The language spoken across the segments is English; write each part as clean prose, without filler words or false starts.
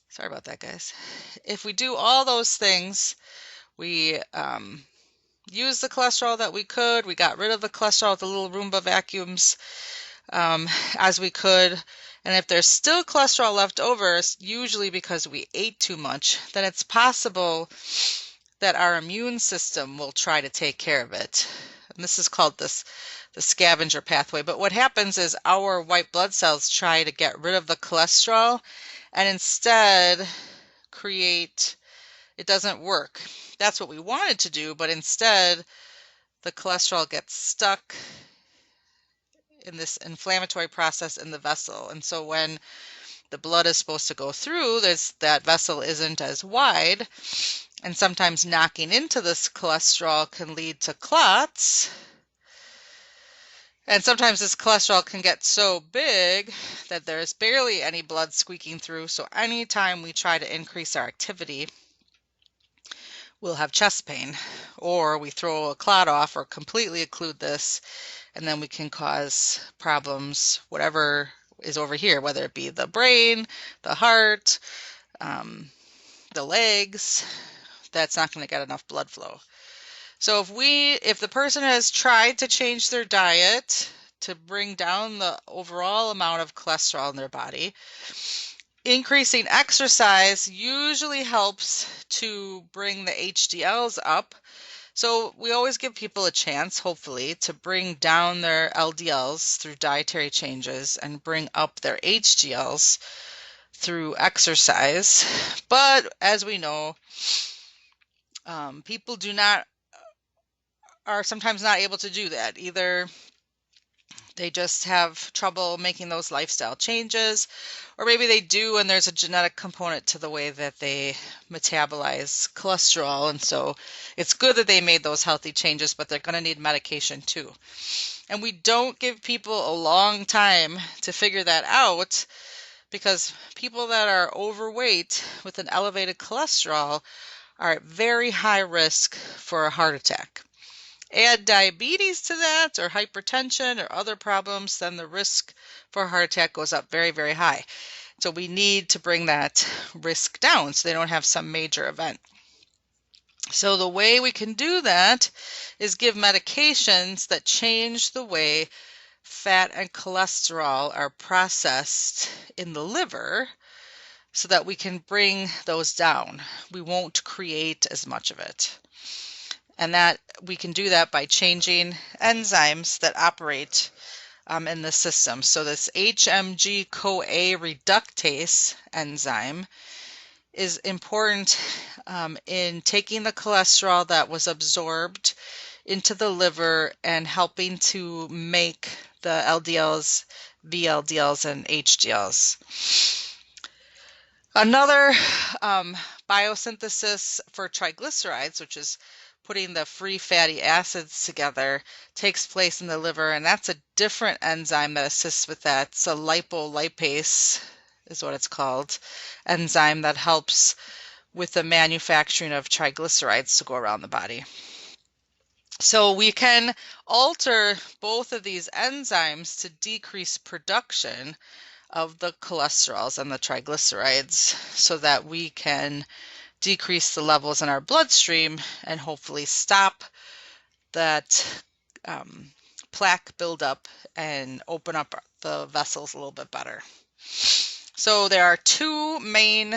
Sorry about that, guys. If we do all those things, we used the cholesterol that we could. We got rid of the cholesterol with the little Roomba vacuums as we could. And if there's still cholesterol left over, it's usually because we ate too much, then it's possible that our immune system will try to take care of it. And this is called the scavenger pathway. But what happens is our white blood cells try to get rid of the cholesterol and instead it doesn't work. That's what we wanted to do, but instead the cholesterol gets stuck in this inflammatory process in the vessel. And so when the blood is supposed to go through, that vessel isn't as wide, and sometimes knocking into this cholesterol can lead to clots. And sometimes this cholesterol can get so big that there's barely any blood squeaking through. So anytime we try to increase our activity, we'll have chest pain, or we throw a clot off or completely occlude this, and then we can cause problems, whatever is over here, whether it be the brain, the heart, the legs. That's not going to get enough blood flow. So if the person has tried to change their diet to bring down the overall amount of cholesterol in their body, increasing exercise usually helps to bring the HDLs up. So we always give people a chance, hopefully, to bring down their LDLs through dietary changes and bring up their HDLs through exercise. But as we know, people are sometimes not able to do that. Either they just have trouble making those lifestyle changes, or maybe they do and there's a genetic component to the way that they metabolize cholesterol. And so it's good that they made those healthy changes, but they're going to need medication too. And we don't give people a long time to figure that out, because people that are overweight with an elevated cholesterol are at very high risk for a heart attack. Add diabetes to that, or hypertension, or other problems, then the risk for a heart attack goes up very, very high. So we need to bring that risk down so they don't have some major event. So the way we can do that is give medications that change the way fat and cholesterol are processed in the liver so that we can bring those down. We won't create as much of it. And that we can do that by changing enzymes that operate in the system. So this HMG-CoA reductase enzyme is important in taking the cholesterol that was absorbed into the liver and helping to make the LDLs, VLDLs, and HDLs. Another biosynthesis for triglycerides, which is putting the free fatty acids together, takes place in the liver, and that's a different enzyme that assists with that. It's a lipolipase is what it's called, enzyme that helps with the manufacturing of triglycerides to go around the body. So we can alter both of these enzymes to decrease production of the cholesterols and the triglycerides so that we can decrease the levels in our bloodstream and hopefully stop that plaque buildup and open up the vessels a little bit better. So there are two main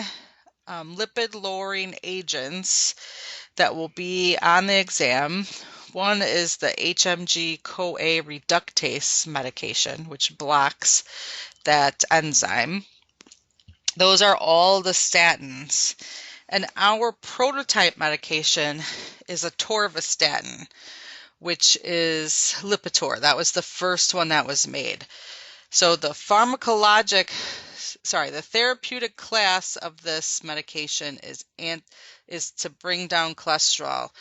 lipid-lowering agents that will be on the exam. One is the HMG-CoA reductase medication, which blocks that enzyme. Those are all the statins. And our prototype medication is atorvastatin, which is Lipitor. That was the first one that was made. So the therapeutic class of this medication is to bring down cholesterol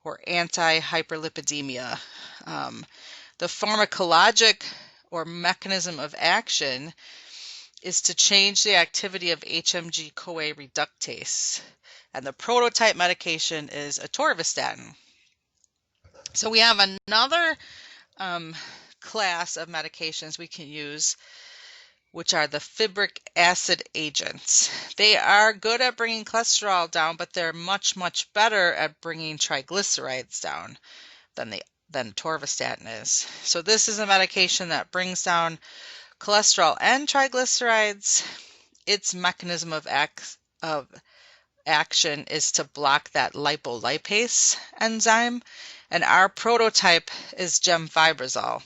or anti-hyperlipidemia. The pharmacologic or mechanism of action is to change the activity of HMG-CoA reductase. And the prototype medication is atorvastatin. So we have another class of medications we can use, which are the fibric acid agents. They are good at bringing cholesterol down, but they're much, much better at bringing triglycerides down than atorvastatin is. So this is a medication that brings down cholesterol and triglycerides. Its mechanism of action is to block that lipolipase enzyme, and our prototype is gemfibrozol.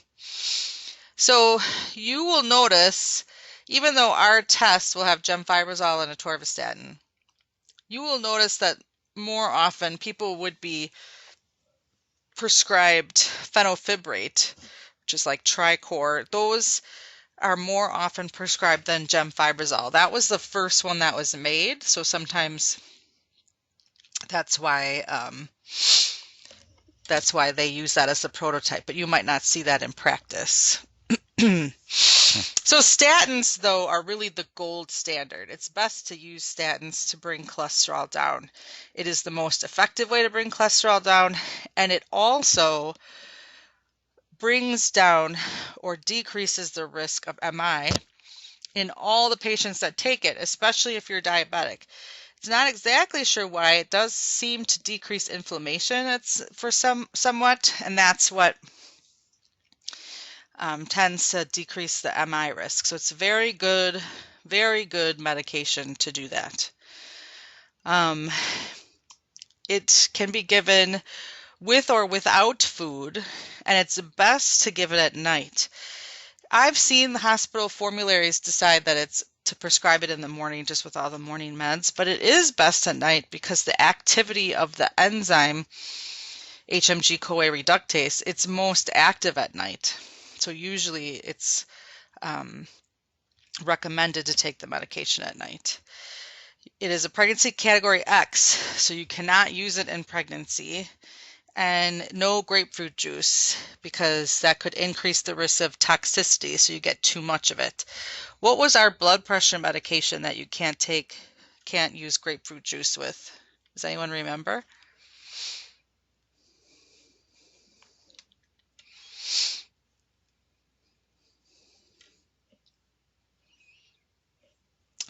So you will notice, even though our test will have gemfibrozol and atorvastatin, you will notice that more often people would be prescribed fenofibrate, which is like Tricor. Those are more often prescribed than gemfibrozol. That was the first one that was made, so sometimes that's why they use that as the prototype, but you might not see that in practice. So statins, though, are really the gold standard. It's best to use statins to bring cholesterol down. It is the most effective way to bring cholesterol down, and it also brings down or decreases the risk of MI in all the patients that take it, especially if you're diabetic. It's not exactly sure why. It does seem to decrease inflammation. It's for somewhat, and that's what tends to decrease the MI risk. So it's very good medication to do that. It can be given with or without food, and it's best to give it at night. I've seen the hospital formularies decide that it's to prescribe it in the morning just with all the morning meds, but it is best at night because the activity of the enzyme HMG-CoA reductase, it's most active at night. So usually it's recommended to take the medication at night. It is a pregnancy category X, so you cannot use it in pregnancy, and no grapefruit juice because that could increase the risk of toxicity, so you get too much of it. What was our blood pressure medication that you can't use grapefruit juice with? Does anyone remember?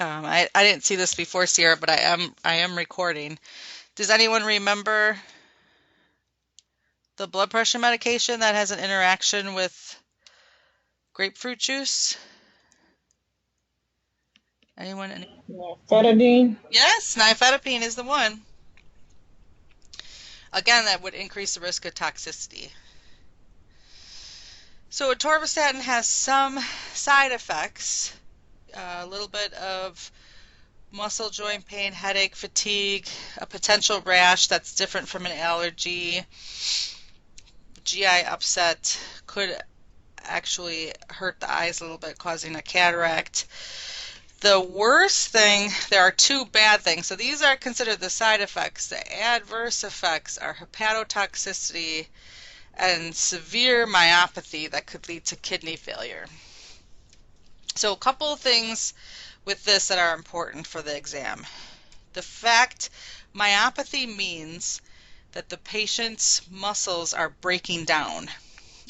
I didn't see this before, Sierra, but I am recording. Does anyone remember the blood pressure medication that has an interaction with grapefruit juice? Anyone? Nifedipine? Yes, nifedipine is the one. Again, that would increase the risk of toxicity. So atorvastatin has some side effects, a little bit of muscle joint pain, headache, fatigue, a potential rash that's different from an allergy, GI upset, could actually hurt the eyes a little bit, causing a cataract. The worst thing, there are two bad things. So these are considered the side effects. The adverse effects are hepatotoxicity and severe myopathy that could lead to kidney failure. So a couple of things with this that are important for the exam. The fact myopathy means that the patient's muscles are breaking down,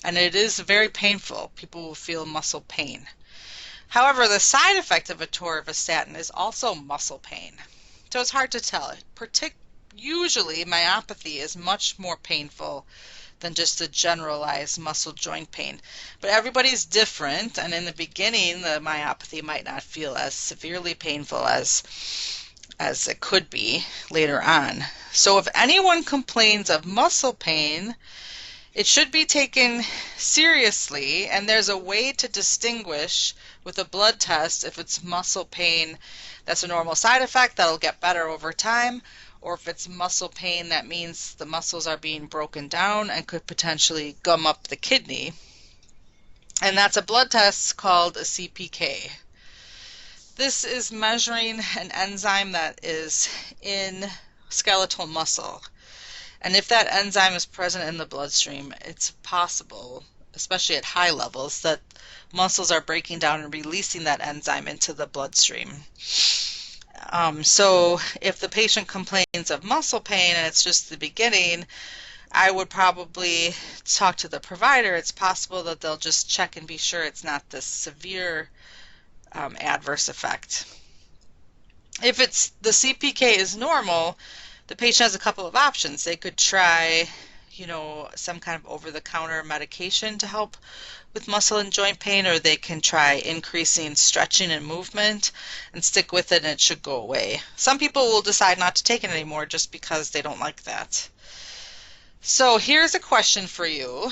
and it is very painful. People will feel muscle pain. However, the side effect of atorvastatin is also muscle pain. So it's hard to tell. Usually myopathy is much more painful than just a generalized muscle joint pain. But everybody's different, and in the beginning the myopathy might not feel as severely painful as it could be later on. So if anyone complains of muscle pain, it should be taken seriously, and there's a way to distinguish with a blood test if it's muscle pain that's a normal side effect that'll get better over time, or if it's muscle pain that means the muscles are being broken down and could potentially gum up the kidney. And that's a blood test called a CPK. This is measuring an enzyme that is in skeletal muscle. And if that enzyme is present in the bloodstream, it's possible, especially at high levels, that muscles are breaking down and releasing that enzyme into the bloodstream. So if the patient complains of muscle pain and it's just the beginning, I would probably talk to the provider. It's possible that they'll just check and be sure it's not this severe adverse effect. If it's the CPK is normal, the patient has a couple of options. They could try, some kind of over-the-counter medication to help with muscle and joint pain, or they can try increasing stretching and movement and stick with it and it should go away. Some people will decide not to take it anymore just because they don't like that. So here's a question for you.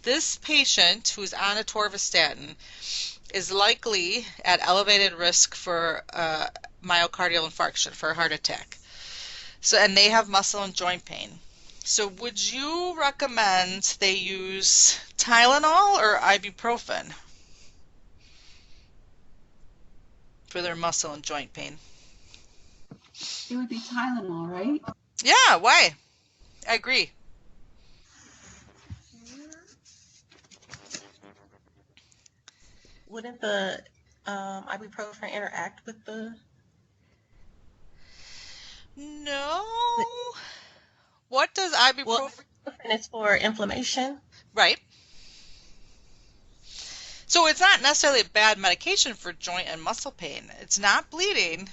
This patient who's on atorvastatin is likely at elevated risk for myocardial infarction, for a heart attack. So, and they have muscle and joint pain. So would you recommend they use Tylenol or ibuprofen for their muscle and joint pain? It would be Tylenol, right? Yeah, why? I agree. Wouldn't the ibuprofen interact with the? No. What does ibuprofen? Well, it's for inflammation. Right. So it's not necessarily a bad medication for joint and muscle pain. It's not bleeding.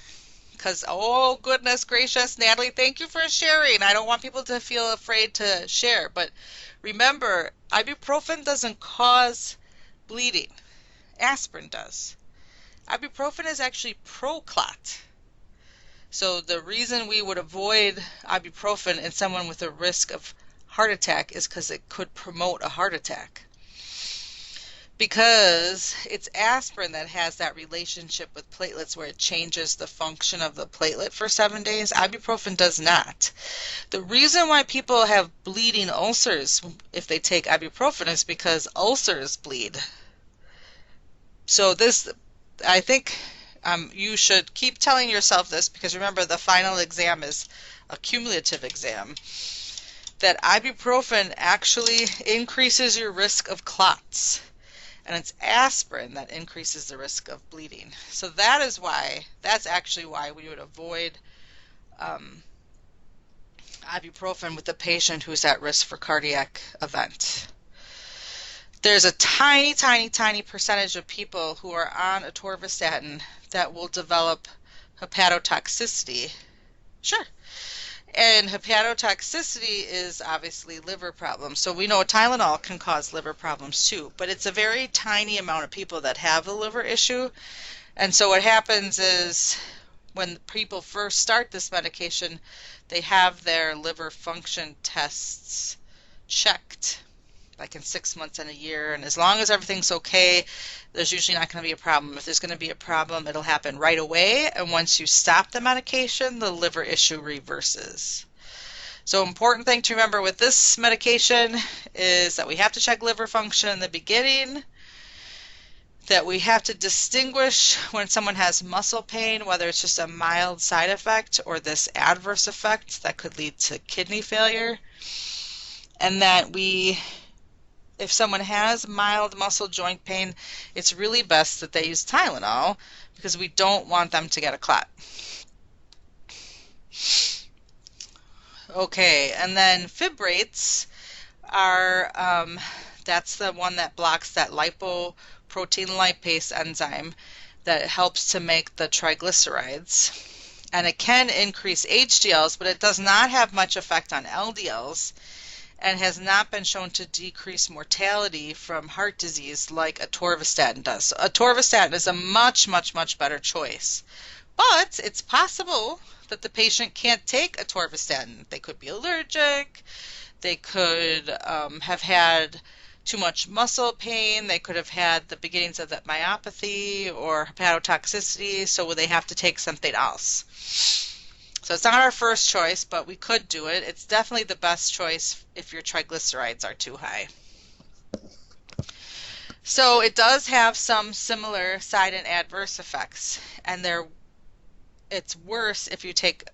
Because, oh, goodness gracious, Natalie, thank you for sharing. I don't want people to feel afraid to share. But remember, ibuprofen doesn't cause bleeding. Aspirin does. Ibuprofen is actually pro-clot. So the reason we would avoid ibuprofen in someone with a risk of heart attack is because it could promote a heart attack. Because it's aspirin that has that relationship with platelets where it changes the function of the platelet for 7 days. Ibuprofen does not. The reason why people have bleeding ulcers if they take ibuprofen is because ulcers bleed. So this, I think you should keep telling yourself this, because remember the final exam is a cumulative exam, that ibuprofen actually increases your risk of clots. And it's aspirin that increases the risk of bleeding. So that's actually why we would avoid ibuprofen with a patient who's at risk for cardiac event. There's a tiny, tiny, tiny percentage of people who are on atorvastatin that will develop hepatotoxicity. Sure. And hepatotoxicity is obviously liver problems. So we know Tylenol can cause liver problems too, but it's a very tiny amount of people that have a liver issue. And so what happens is when people first start this medication, they have their liver function tests checked, like in 6 months and a year. And as long as everything's okay, there's usually not going to be a problem. If there's going to be a problem, it'll happen right away. And once you stop the medication, the liver issue reverses. So important thing to remember with this medication is that we have to check liver function in the beginning, that we have to distinguish when someone has muscle pain, whether it's just a mild side effect or this adverse effect that could lead to kidney failure, and that if someone has mild muscle joint pain, it's really best that they use Tylenol because we don't want them to get a clot. Okay, and then fibrates are, that's the one that blocks that lipoprotein lipase enzyme that helps to make the triglycerides. And it can increase HDLs, but it does not have much effect on LDLs, and has not been shown to decrease mortality from heart disease like atorvastatin does. So atorvastatin is a much, much, much better choice. But it's possible that the patient can't take atorvastatin. They could be allergic. They could have had too much muscle pain. They could have had the beginnings of that myopathy or hepatotoxicity, so they have to take something else. So it's not our first choice, but we could do it. It's definitely the best choice if your triglycerides are too high. So it does have some similar side and adverse effects, and it's worse if you take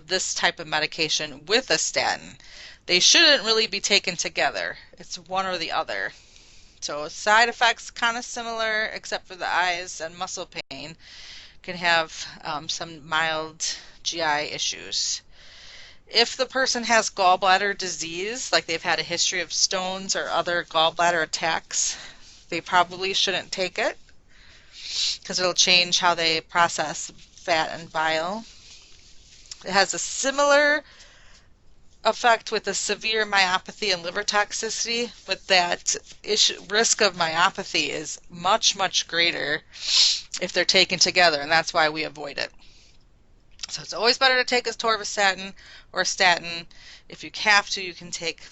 this type of medication with a statin. They shouldn't really be taken together. It's one or the other. So side effects kind of similar, except for the eyes and muscle pain. Can have some mild GI issues. If the person has gallbladder disease, like they've had a history of stones or other gallbladder attacks, they probably shouldn't take it. because it'll change how they process fat and bile. It has a similar effect with a severe myopathy and liver toxicity, but that risk of myopathy is much, much greater if they're taken together, and that's why we avoid it. So it's always better to take a torvastatin or a statin. If you have to, you can take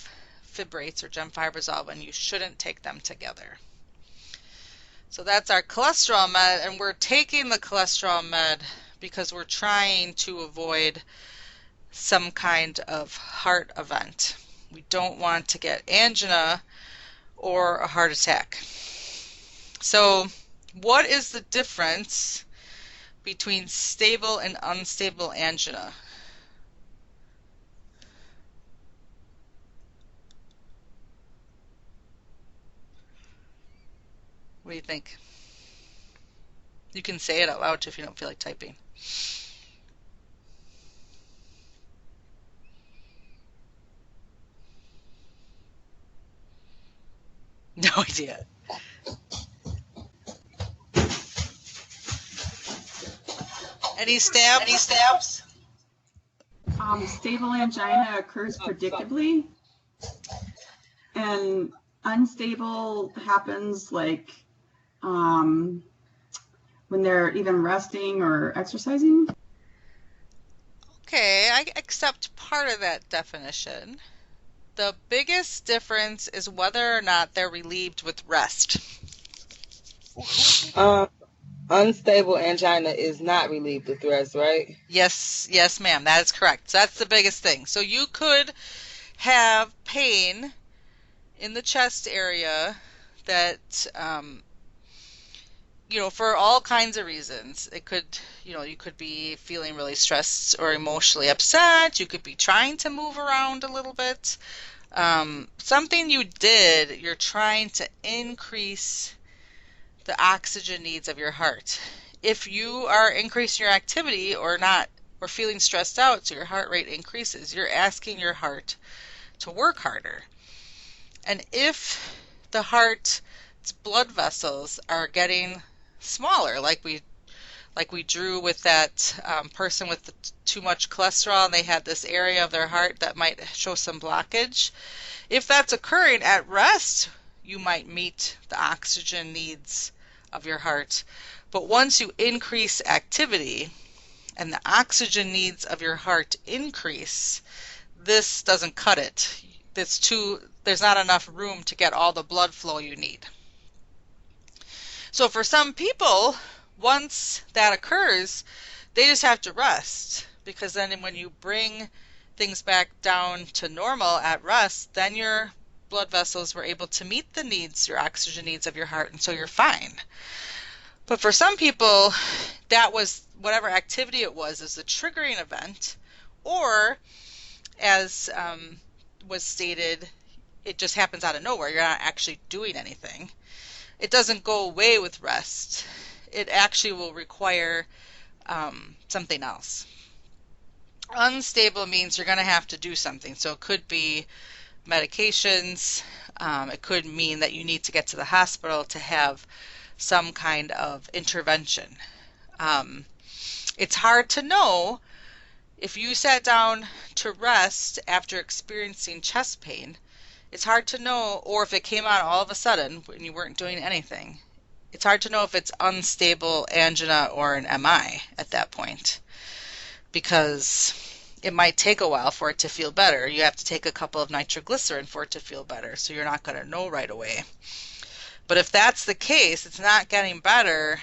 fibrates or gemfibrozol, and you shouldn't take them together. So that's our cholesterol med, and we're taking the cholesterol med because we're trying to avoid some kind of heart event. We don't want to get angina or a heart attack. So what is the difference between stable and unstable angina? What do you think? You can say it out loud if you don't feel like typing. No idea. Any stab? Any stabs? Stable angina occurs predictably, and unstable happens like when they're even resting or exercising. Okay, I accept part of that definition. The biggest difference is whether or not they're relieved with rest. Unstable angina is not relieved with rest, right? Yes, yes, ma'am, that is correct. So that's the biggest thing. So you could have pain in the chest area that, for all kinds of reasons. It could, you could be feeling really stressed or emotionally upset. You could be trying to move around a little bit. Something you did, you're trying to increase the oxygen needs of your heart. If you are increasing your activity or feeling stressed out, so your heart rate increases, you're asking your heart to work harder. And if the heart's blood vessels are getting smaller, like we drew with that person with too much cholesterol, and they had this area of their heart that might show some blockage. If that's occurring at rest, you might meet the oxygen needs of your heart. But once you increase activity and the oxygen needs of your heart increase, this doesn't cut it. There's not enough room to get all the blood flow you need. So for some people, once that occurs, they just have to rest, because then when you bring things back down to normal at rest, then your blood vessels were able to meet the needs, your oxygen needs of your heart, and so you're fine. But for some people, that was whatever activity it was is the triggering event, or as was stated, it just happens out of nowhere. You're not actually doing anything. It doesn't go away with rest. It actually will require something else. Unstable means you're going to have to do something. So it could be medications. It could mean that you need to get to the hospital to have some kind of intervention. It's hard to know if you sat down to rest after experiencing chest pain. It's hard to know, or if it came on all of a sudden when you weren't doing anything. It's hard to know if it's unstable angina or an MI at that point, because it might take a while for it to feel better. You have to take a couple of nitroglycerin for it to feel better, so you're not going to know right away. But if that's the case, it's not getting better,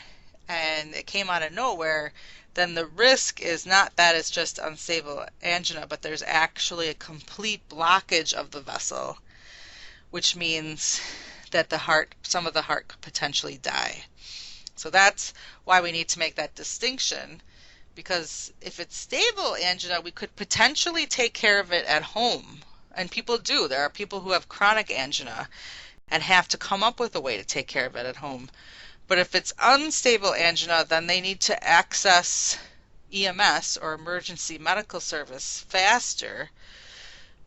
and it came out of nowhere, then the risk is not that it's just unstable angina, but there's actually a complete blockage of the vessel, which means that some of the heart could potentially die. So that's why we need to make that distinction, because if it's stable angina, we could potentially take care of it at home. And people do. There are people who have chronic angina and have to come up with a way to take care of it at home. But if it's unstable angina, then they need to access EMS or emergency medical service faster,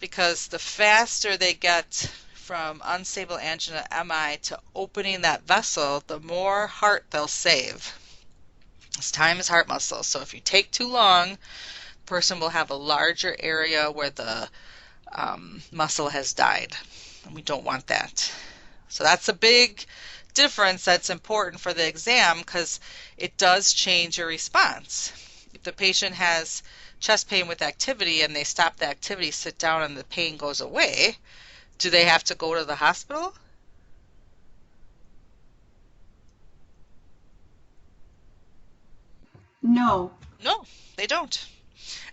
because the faster they get from unstable angina MI to opening that vessel, the more heart they'll save. As time is heart muscle. So if you take too long, the person will have a larger area where the muscle has died. And we don't want that. So that's a big difference that's important for the exam because it does change your response. If the patient has chest pain with activity and they stop the activity, sit down, and the pain goes away, do they have to go to the hospital? No. No, they don't.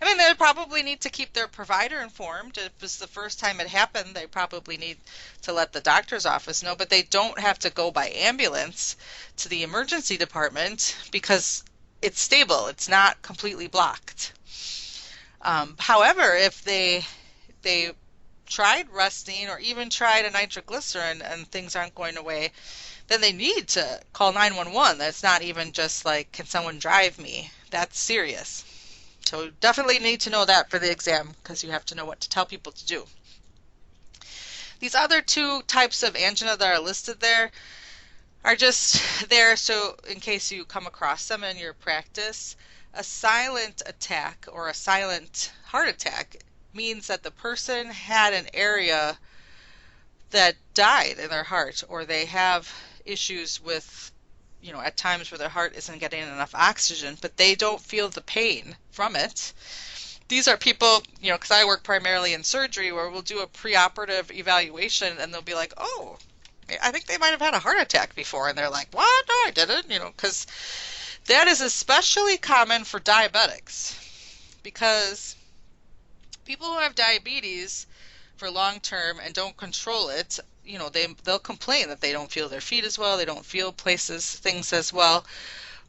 I mean, they probably need to keep their provider informed. If it's the first time it happened, they probably need to let the doctor's office know, but they don't have to go by ambulance to the emergency department because it's stable. It's not completely blocked. However, if they tried resting or even tried a nitroglycerin and things aren't going away, then they need to call 911. That's not even just like, can someone drive me? That's serious. So definitely need to know that for the exam because you have to know what to tell people to do. These other two types of angina that are listed there are just there so in case you come across them in your practice. A silent attack or a silent heart attack means that the person had an area that died in their heart, or they have issues with, at times where their heart isn't getting enough oxygen, but they don't feel the pain from it. These are people, because I work primarily in surgery, where we'll do a preoperative evaluation and they'll be like, oh, I think they might have had a heart attack before. And they're like, what? No, I didn't, because that is especially common for diabetics, because people who have diabetes for long term and don't control it, they'll complain that they don't feel their feet as well, they don't feel things as well,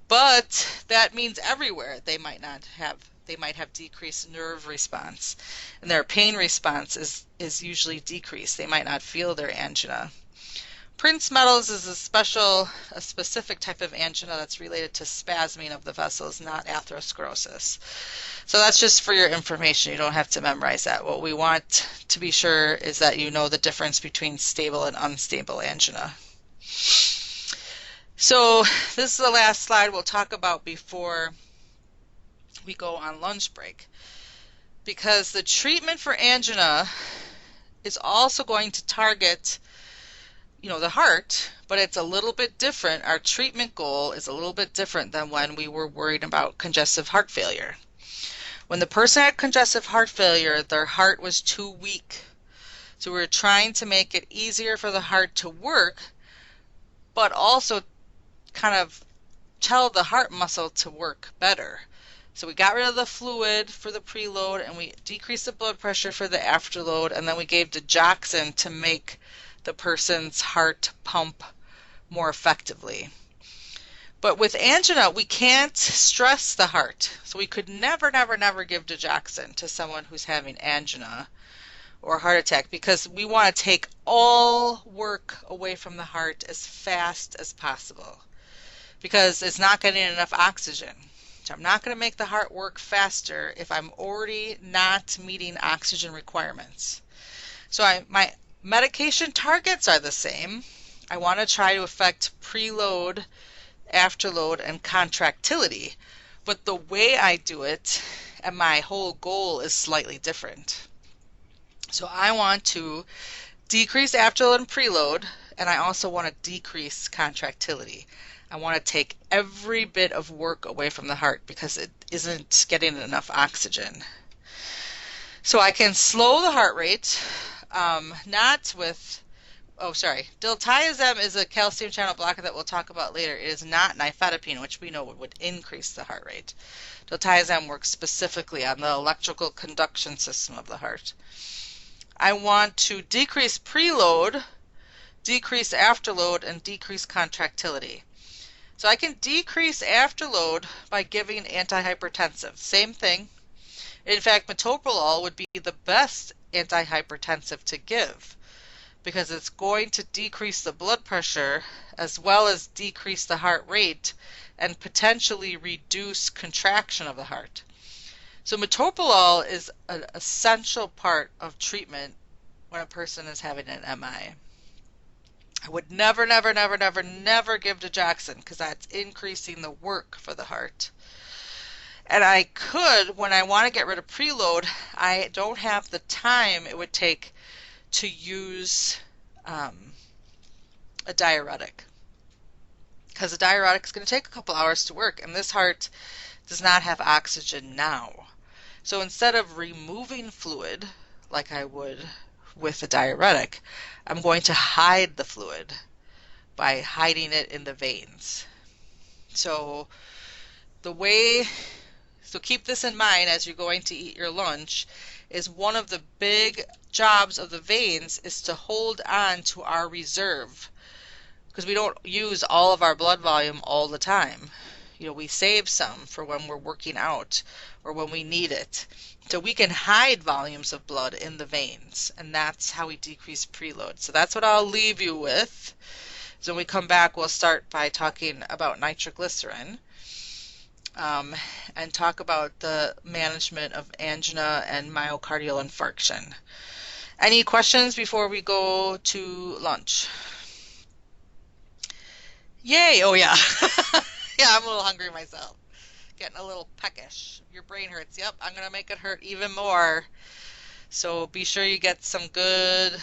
but that means everywhere they might have decreased nerve response, and their pain response is usually decreased. They might not feel their angina. Prince metals is a specific type of angina that's related to spasming of the vessels, not atherosclerosis. So that's just for your information. You don't have to memorize that. What we want to be sure is that you know the difference between stable and unstable angina. So this is the last slide we'll talk about before we go on lunch break, because the treatment for angina is also going to target the heart, but it's a little bit different. Our treatment goal is a little bit different than when we were worried about congestive heart failure. When the person had congestive heart failure, their heart was too weak. So we were trying to make it easier for the heart to work, but also kind of tell the heart muscle to work better. So we got rid of the fluid for the preload, and we decreased the blood pressure for the afterload, and then we gave digoxin to make the person's heart pump more effectively. But with angina, we can't stress the heart. So we could never, never, never give digoxin to someone who's having angina or heart attack, because we want to take all work away from the heart as fast as possible, because it's not getting enough oxygen. So I'm not going to make the heart work faster if I'm already not meeting oxygen requirements. So my medication targets are the same. I want to try to affect preload, afterload, and contractility, but the way I do it and my whole goal is slightly different. So I want to decrease afterload and preload, and I also want to decrease contractility. I want to take every bit of work away from the heart because it isn't getting enough oxygen. So I can slow the heart rate, not with, diltiazem is a calcium channel blocker that we'll talk about later. It is not nifedipine, which we know would increase the heart rate. Diltiazem works specifically on the electrical conduction system of the heart. I want to decrease preload, decrease afterload, and decrease contractility. So I can decrease afterload by giving antihypertensive. Same thing. In fact, metoprolol would be the best antihypertensive to give because it's going to decrease the blood pressure as well as decrease the heart rate and potentially reduce contraction of the heart. So metoprolol is an essential part of treatment when a person is having an MI. I would never, never, never, never, never give digoxin because that's increasing the work for the heart. And I could, when I want to get rid of preload, I don't have the time it would take to use a diuretic. Because a diuretic is going to take a couple hours to work, and this heart does not have oxygen now. So instead of removing fluid, like I would with a diuretic, I'm going to hide the fluid by hiding it in the veins. So keep this in mind as you're going to eat your lunch, is one of the big jobs of the veins is to hold on to our reserve, because we don't use all of our blood volume all the time. We save some for when we're working out or when we need it. So we can hide volumes of blood in the veins, and that's how we decrease preload. So that's what I'll leave you with. So when we come back, we'll start by talking about nitroglycerin, and talk about the management of angina and myocardial infarction. Any questions before we go to lunch? Yay! Oh yeah. Yeah, I'm a little hungry myself. Getting a little peckish. Your brain hurts. Yep, I'm going to make it hurt even more. So be sure you get some good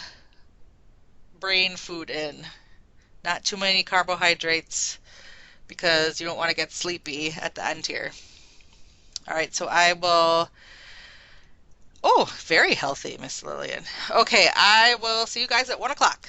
brain food in. Not too many carbohydrates, because you don't want to get sleepy at the end here. All right, so I will... Oh, very healthy, Miss Lillian. Okay, I will see you guys at 1 o'clock.